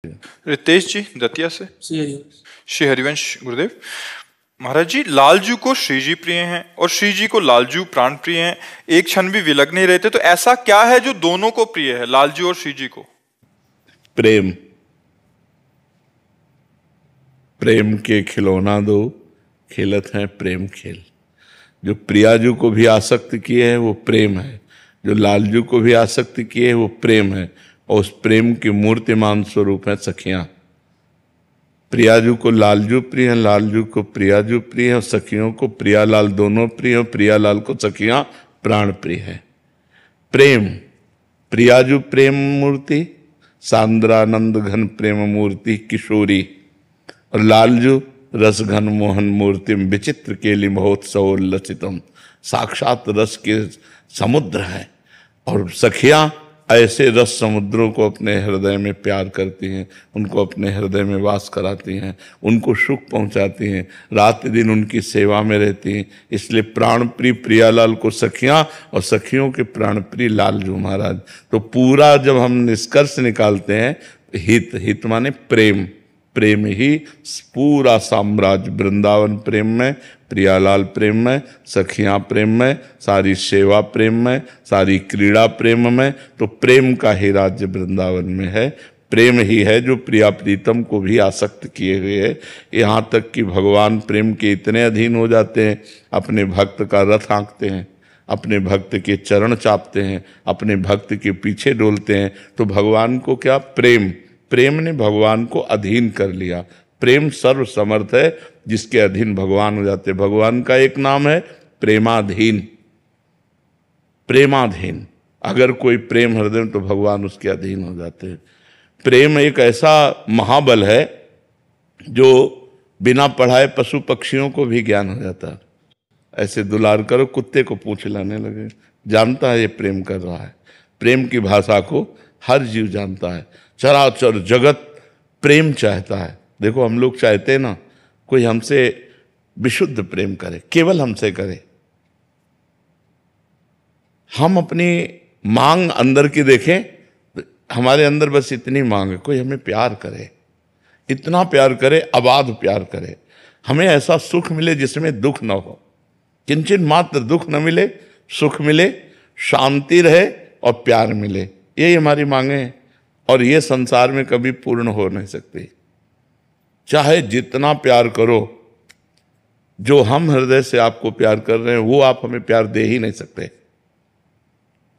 रितेश जी दतिया से। श्री हरिवंश गुरुदेव। महाराज जी, लालजू को श्री जी प्रिय हैं और श्री जी को लालजू प्राण प्रिय हैं, एक क्षण भी विलग नहीं रहते, तो ऐसा क्या है जो दोनों को प्रिय है, लालजू और श्री जी को? प्रेम। प्रेम के खिलौना दो, खेलत है प्रेम खेल। जो प्रियाजू को भी आसक्त किए है वो प्रेम है, जो लालजू को भी आसक्त किए है वो प्रेम है, और उस प्रेम के मूर्तिमान स्वरूप है सखियां। प्रियाजू को लालजू प्रिय है, लालजू को प्रियाजू प्रिय है, और सखियों को प्रियालाल दोनों प्रिय है, प्रियालाल को सखियां प्राण प्रिय है। प्रेम, प्रियाजू प्रेम मूर्ति, सांद्रानंद घन प्रेम मूर्ति किशोरी, और लालजू रस घन मोहन मूर्ति विचित्र केली महोत्सवोल्लसितम, साक्षात रस के समुद्र है। और सखियां ऐसे रस समुद्रों को अपने हृदय में प्यार करती हैं, उनको अपने हृदय में वास कराती हैं, उनको सुख पहुंचाती हैं, रात दिन उनकी सेवा में रहती हैं। इसलिए प्राणप्रिय प्रियालाल को सखियां और सखियों के प्राणप्रिय लालजू महाराज। तो पूरा जब हम निष्कर्ष निकालते हैं, हित, हित माने प्रेम, प्रेम ही पूरा साम्राज्य, वृंदावन प्रेम में, प्रियालाल प्रेम में, सखियां प्रेम में, सारी सेवा प्रेम में, सारी क्रीड़ा प्रेम में। तो प्रेम का ही राज्य वृंदावन में है। प्रेम ही है जो प्रिया प्रीतम को भी आसक्त किए हुए है। यहाँ तक कि भगवान प्रेम के इतने अधीन हो जाते हैं, अपने भक्त का रथ हाँकते हैं, अपने भक्त के चरण चापते हैं, अपने भक्त के पीछे डोलते हैं। तो भगवान को क्या प्रेम, प्रेम ने भगवान को अधीन कर लिया। प्रेम सर्व समर्थ है, जिसके अधीन भगवान हो जाते। भगवान का एक नाम है प्रेमाधीन। प्रेमाधीन, अगर कोई प्रेम हृदय में, तो भगवान उसके अधीन हो जाते हैं। प्रेम एक ऐसा महाबल है जो बिना पढ़ाए पशु पक्षियों को भी ज्ञान हो जाता है। ऐसे दुलार करो, कुत्ते को पूंछ लाने लगे, जानता है ये प्रेम कर रहा है। प्रेम की भाषा को हर जीव जानता है। चराचर जगत प्रेम चाहता है। देखो हम लोग चाहते हैं ना, कोई हमसे विशुद्ध प्रेम करे, केवल हमसे करे। हम अपनी मांग अंदर की देखें, हमारे अंदर बस इतनी मांग है, कोई हमें प्यार करे, इतना प्यार करे, अबाध प्यार करे, हमें ऐसा सुख मिले जिसमें दुख न हो, किंचित मात्र दुख न मिले, सुख मिले, शांति रहे और प्यार मिले। यही हमारी मांगे हैं, और ये संसार में कभी पूर्ण हो नहीं सकती। चाहे जितना प्यार करो, जो हम हृदय से आपको प्यार कर रहे हैं वो आप हमें प्यार दे ही नहीं सकते।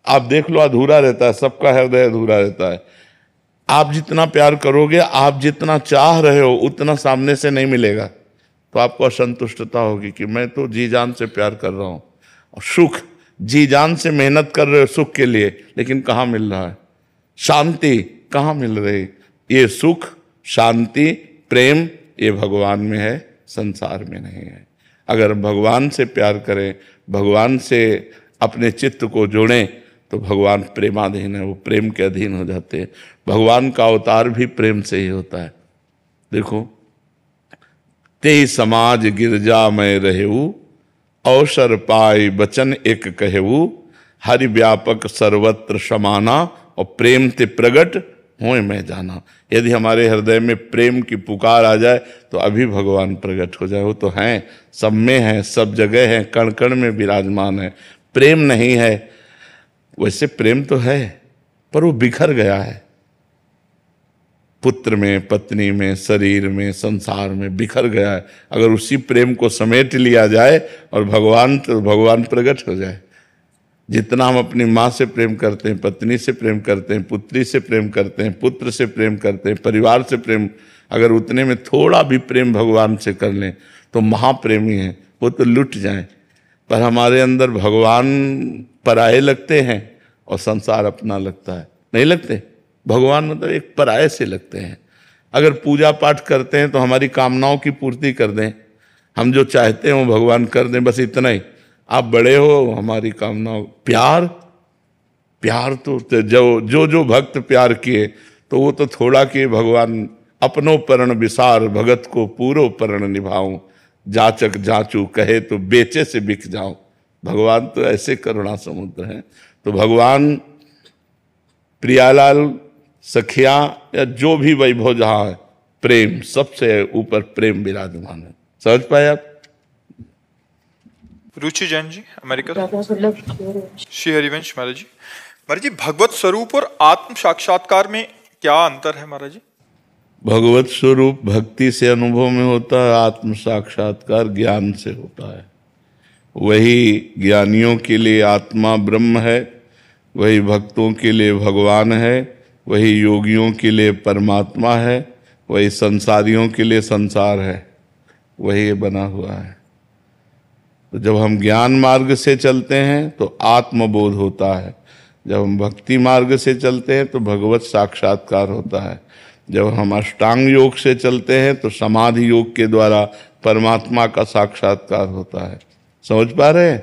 आप देख लो, अधूरा रहता है, सबका हृदय अधूरा रहता है। आप जितना प्यार करोगे, आप जितना चाह रहे हो, उतना सामने से नहीं मिलेगा, तो आपको असंतुष्टता होगी कि मैं तो जी जान से प्यार कर रहा हूं, और सुख, जी जान से मेहनत कर रहे हो सुख के लिए, लेकिन कहाँ मिल रहा है? शांति कहाँ मिल रही? ये सुख, शांति, प्रेम ये भगवान में है, संसार में नहीं है। अगर भगवान से प्यार करें, भगवान से अपने चित्त को जोड़ें, तो भगवान प्रेमाधीन है, वो प्रेम के अधीन हो जाते हैं। भगवान का अवतार भी प्रेम से ही होता है। देखो, ते समाज गिरजा में रहेऊ, अवसर पाए वचन एक कहेऊ, हरि व्यापक सर्वत्र समाना, और प्रेम ते प्रगट होए मैं जाना। यदि हमारे हृदय में प्रेम की पुकार आ जाए, तो अभी भगवान प्रकट हो जाए। वो तो हैं, सब में हैं, सब जगह हैं, कण कण में विराजमान है। प्रेम नहीं है, वैसे प्रेम तो है, पर वो बिखर गया है। पुत्र में, पत्नी में, शरीर में, संसार में बिखर गया है। अगर उसी प्रेम को समेट लिया जाए और भगवान, तो भगवान प्रकट हो जाए। जितना हम अपनी माँ से प्रेम करते हैं, पत्नी से प्रेम करते हैं, पुत्री से प्रेम करते हैं, पुत्र से प्रेम करते हैं, परिवार से प्रेम, अगर उतने में थोड़ा भी प्रेम भगवान से कर लें, तो महाप्रेमी हैं, वो तो लुट जाएं। पर हमारे अंदर भगवान पराये लगते हैं और संसार अपना लगता है। नहीं लगते? भगवान मतलब एक पराये से लगते हैं। अगर पूजा पाठ करते हैं तो हमारी कामनाओं की पूर्ति कर दें, हम जो चाहते हैं वो भगवान कर दें, बस इतना ही। आप बड़े हो, हमारी कामनाओं, प्यार, प्यार तो जो भक्त प्यार किए, तो वो तो थोड़ा किए। भगवान अपनो परण विसार, भगत को पूरो परण निभाऊं, जाचक जाचू कहे तो बेचे से बिक जाऊं। भगवान तो ऐसे करुणा समुद्र हैं। तो भगवान प्रियालाल सखिया या जो भी वैभव जहां है, प्रेम सबसे ऊपर प्रेम विराजमान है। समझ पाए आप? रुचि जैन जी अमेरिका से। श्री हरिवंश महाराज जी, महाराज जी भगवत स्वरूप और आत्म साक्षात्कार में क्या अंतर है महाराज जी? भगवत स्वरूप भक्ति से अनुभव में होता है, आत्म साक्षात्कार ज्ञान से होता है। वही ज्ञानियों के लिए आत्मा ब्रह्म है, वही भक्तों के लिए भगवान है, वही योगियों के लिए परमात्मा है, वही संसारियों के लिए संसार है, वही बना हुआ है। तो जब हम ज्ञान मार्ग से चलते हैं तो आत्मबोध होता है, जब हम भक्ति मार्ग से चलते हैं तो भगवत साक्षात्कार होता है, जब हम अष्टांग योग से चलते हैं तो समाधि योग के द्वारा परमात्मा का साक्षात्कार होता है। समझ पा रहे हैं?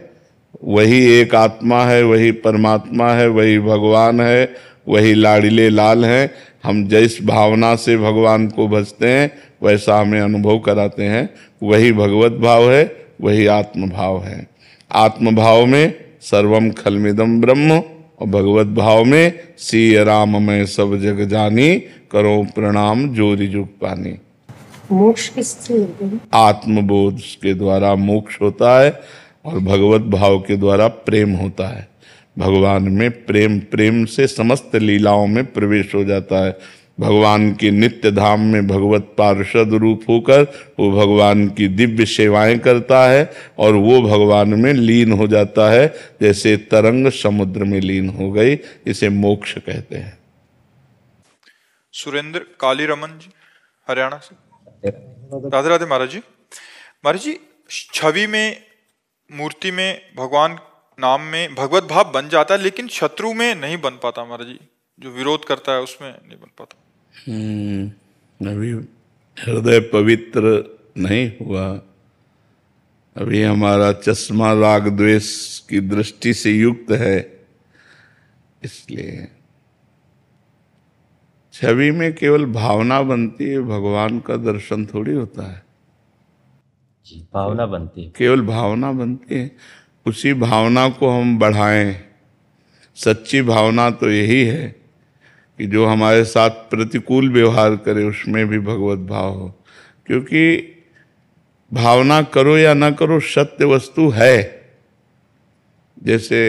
वही एक आत्मा है, वही परमात्मा है, वही भगवान है, वही लाड़िले लाल हैं। हम जिस भावना से भगवान को भजते हैं वैसा हमें अनुभव कराते हैं। वही भगवत भाव है, वही आत्म भाव है। आत्म भाव में सर्वम खलमिदम ब्रह्म और भगवत भाव में सी राम मैं सब जग जानी, करो प्रणाम जोरी जुग पानी। मोक्ष किससे? आत्मबोध के द्वारा मोक्ष होता है और भगवत भाव के द्वारा प्रेम होता है। भगवान में प्रेम, प्रेम से समस्त लीलाओं में प्रवेश हो जाता है। भगवान के नित्य धाम में भगवत पार्षद रूप होकर वो भगवान की दिव्य सेवाएं करता है और वो भगवान में लीन हो जाता है, जैसे तरंग समुद्र में लीन हो गई। इसे मोक्ष कहते हैं। सुरेंद्र काली रमन जी हरियाणा से। राधे राधे महाराज जी। महाराज जी छवि में, मूर्ति में भगवान नाम में भगवत भाव बन जाता है, लेकिन शत्रु में नहीं बन पाता महाराज जी। जो विरोध करता है उसमें नहीं बन पाता। अभी हृदय पवित्र नहीं हुआ। अभी हमारा चश्मा राग द्वेष की दृष्टि से युक्त है, इसलिए छवि में केवल भावना बनती है, भगवान का दर्शन थोड़ी होता है। भावना बनती है, केवल भावना बनती है। उसी भावना को हम बढ़ाएं। सच्ची भावना तो यही है कि जो हमारे साथ प्रतिकूल व्यवहार करे उसमें भी भगवत भाव हो, क्योंकि भावना करो या ना करो सत्य वस्तु है। जैसे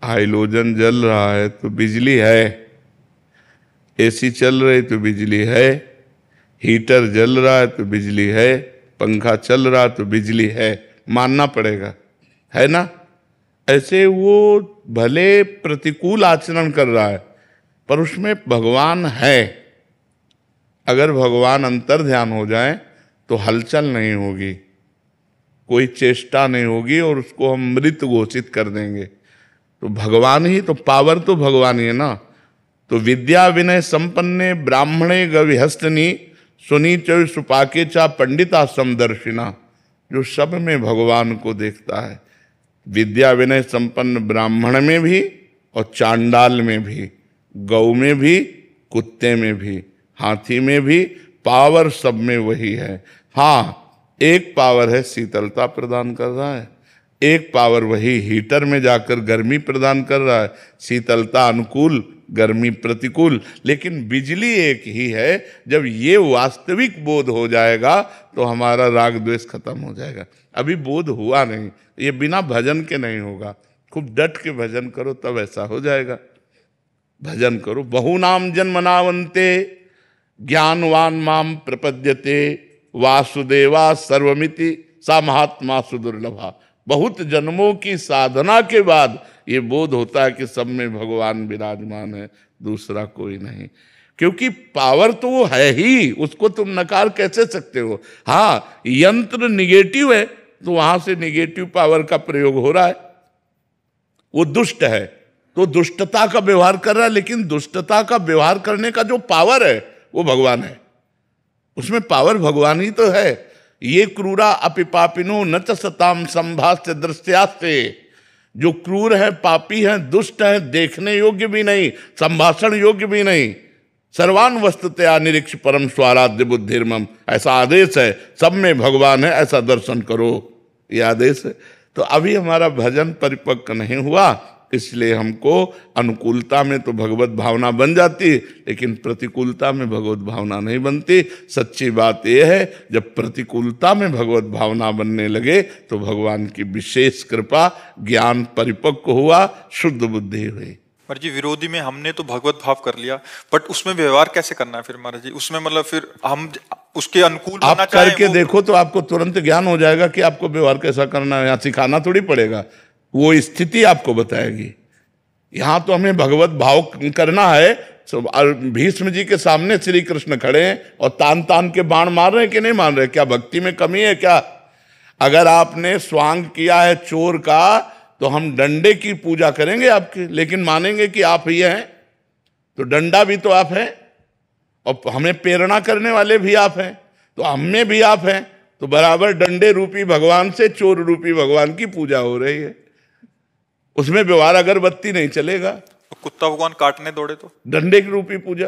हाइलोजन जल रहा है तो बिजली है, एसी चल रही तो बिजली है, हीटर जल रहा है तो बिजली है, पंखा चल रहा तो बिजली है, मानना पड़ेगा, है ना? ऐसे वो भले प्रतिकूल आचरण कर रहा है पर उसमें भगवान है। अगर भगवान अंतर ध्यान हो जाए तो हलचल नहीं होगी, कोई चेष्टा नहीं होगी और उसको हम मृत घोषित कर देंगे। तो भगवान ही तो, पावर तो भगवान ही है ना। तो विद्या विनय संपन्ने ब्राह्मणे गविहस्तनी सुनी चौ सुपाके चा पंडिता समदर्शिना, जो सब में भगवान को देखता है। विद्या विनय संपन्न ब्राह्मण में भी और चांडाल में भी, गौ में भी, कुत्ते में भी, हाथी में भी, पावर सब में वही है। हाँ, एक पावर है शीतलता प्रदान कर रहा है, एक पावर वही हीटर में जाकर गर्मी प्रदान कर रहा है, शीतलता अनुकूल गर्मी प्रतिकूल। लेकिन बिजली एक ही है। जब ये वास्तविक बोध हो जाएगा तो हमारा राग द्वेष खत्म हो जाएगा। अभी बोध हुआ नहीं, ये बिना भजन के नहीं होगा। खूब डट के भजन करो तब ऐसा हो जाएगा। भजन करो। बहुनाम जन्मनावन्ते ज्ञानवान माम प्रपद्यते वासुदेवा सर्वमिति सा महात्मा सुदुर्लभा। बहुत जन्मों की साधना के बाद ये बोध होता है कि सब में भगवान विराजमान है, दूसरा कोई नहीं। क्योंकि पावर तो वो है ही, उसको तुम नकार कैसे सकते हो। हाँ, यंत्र निगेटिव है तो वहां से निगेटिव पावर का प्रयोग हो रहा है। वो दुष्ट है तो दुष्टता का व्यवहार कर रहा है, लेकिन दुष्टता का व्यवहार करने का जो पावर है वो भगवान है। उसमें पावर भगवान ही तो है। ये क्रूरा अपिपापिनो न च सताम संभाष्य दृश्यास्ते। जो क्रूर है, पापी है, दुष्ट है, देखने योग्य भी नहीं, संभाषण योग्य भी नहीं। सर्वान वस्तुतया निरीक्ष परम स्वाराध्य बुद्धिर्मम, ऐसा आदेश है। सब में भगवान है, ऐसा दर्शन करो, ये आदेश है। तो अभी हमारा भजन परिपक्व नहीं हुआ, इसलिए हमको अनुकूलता में तो भगवत भावना बन जाती, लेकिन प्रतिकूलता में भगवत भावना नहीं बनती। सच्ची बात यह है, जब प्रतिकूलता में भगवत भावना बनने लगे तो भगवान की विशेष कृपा, ज्ञान परिपक्व हुआ, शुद्ध बुद्धि हुई। महाराज जी, विरोधी में हमने तो भगवत भाव कर लिया, बट उसमें व्यवहार कैसे करना है फिर महाराज जी? उसमें मतलब फिर हम उसके अनुकूल आप होना चाहें करके देखो तो आपको तुरंत ज्ञान हो जाएगा कि आपको व्यवहार कैसा करना है। यहाँ सिखाना थोड़ी पड़ेगा, वो स्थिति आपको बताएगी। यहाँ तो हमें भगवत भाव करना है। भीष्म जी के सामने श्री कृष्ण खड़े हैं और तान तान के बाण मार रहे हैं कि नहीं मार रहे? क्या भक्ति में कमी है क्या? अगर आपने स्वांग किया है चोर का तो हम डंडे की पूजा करेंगे आपकी, लेकिन मानेंगे कि आप ही हैं, तो डंडा भी तो आप हैं और हमें प्रेरणा करने वाले भी आप हैं, तो हम में भी आप हैं, तो बराबर डंडे रूपी भगवान से चोर रूपी भगवान की पूजा हो रही है। उसमें व्यवहार अगरबत्ती नहीं चलेगा। तो कुत्ता भगवान काटने दौड़े तो डंडे की रूपी पूजा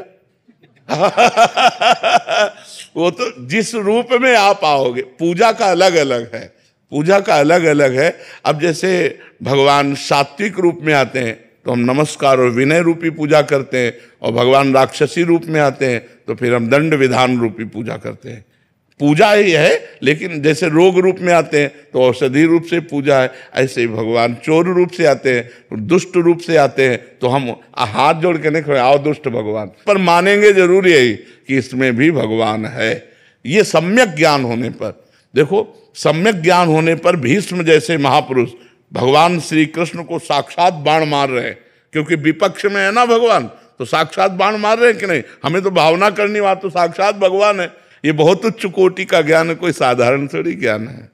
वो तो जिस रूप में आप आओगे, पूजा का अलग अलग है, पूजा का अलग अलग है। अब जैसे भगवान सात्विक रूप में आते हैं तो हम नमस्कार और विनय रूपी पूजा करते हैं, और भगवान राक्षसी रूप में आते हैं तो फिर हम दंड विधान रूपी पूजा करते हैं। पूजा ही है, लेकिन जैसे रोग रूप में आते हैं तो औषधि रूप से पूजा है, ऐसे ही भगवान चोर रूप से आते हैं, दुष्ट रूप से आते हैं, तो हम हाथ जोड़ के नहीं खड़े, आओ दुष्ट भगवान, पर मानेंगे जरूर यही कि इसमें भी भगवान है। ये सम्यक ज्ञान होने पर, देखो सम्यक ज्ञान होने पर भीष्म जैसे महापुरुष भगवान श्री कृष्ण को साक्षात बाण मार रहे हैं, क्योंकि विपक्ष में है ना भगवान, तो साक्षात बाण मार रहे हैं कि नहीं? हमें तो भावना करनी, वहां तो साक्षात भगवान है। ये बहुत उच्च कोटि का ज्ञान है, कोई साधारण थोड़ी ज्ञान है।